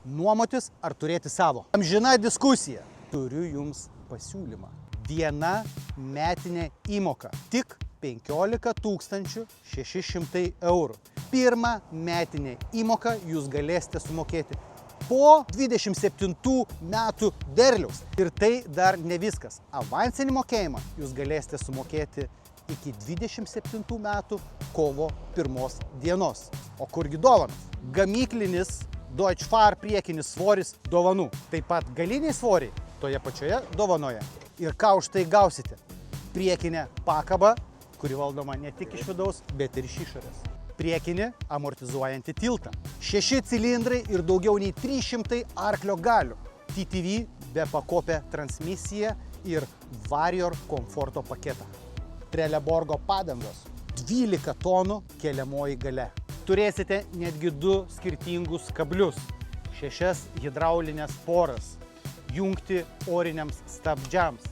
Nuomotis ar turėti savo? Amžina diskusija. Turiu jums pasiūlymą. Viena metinė įmoka. Tik 15 600 eurų. Pirmą metinę įmoką jūs galėsite sumokėti po 27 metų derliaus. Ir tai dar ne viskas. Avansinį mokėjimą jūs galėsite sumokėti iki 27 metų kovo 1 dienos. O kurgi dovanos? Gamyklinis Deutschfahr priekinis svoris dovanų. Taip pat galiniai svoriai toje pačioje dovanoje. Ir ką už tai gausite? Priekinę pakabą, kuri valdoma ne tik iš vidaus, bet ir iš išorės. Priekinį amortizuojantį tiltą. 6 cilindrai ir daugiau nei 300 arklio galių. TTV be pakopę transmisiją ir Warrior komforto paketą. Trelleborgo padangos. 12 tonų keliamoji galia. Turėsite netgi 2 skirtingus kablius. 6 hidraulinės poras. Jungti oriniams stabdžiams.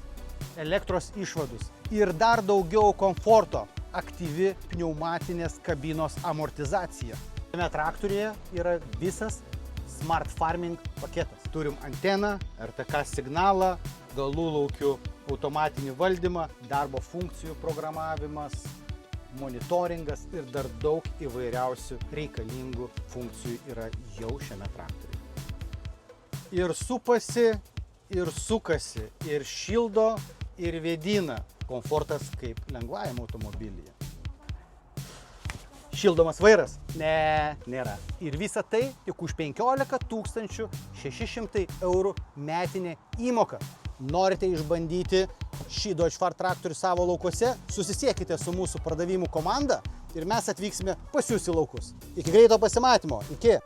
Elektros išvadus. Ir dar daugiau komforto. Aktyvi pneumatinės kabinos amortizacija. Šiame traktoriuje yra visas Smart Farming paketas. Turim anteną, RTK signalą, galų laukių automatinį valdymą, darbo funkcijų programavimas, monitoringas ir dar daug įvairiausių reikalingų funkcijų yra jau šiame traktoriuje. Ir supasi, ir sukasi, ir šildo, ir vėdina. Komfortas kaip lengvajam automobilyje. Šildomas vairas? Ne, nėra. Ir visa tai tik už 15 600 eurų metinė įmoka. Norite išbandyti šį Deutschfahr traktorių savo laukuose? Susisiekite su mūsų pardavimų komanda ir mes atvyksime pas jūs į laukus. Iki greito pasimatymo. Iki.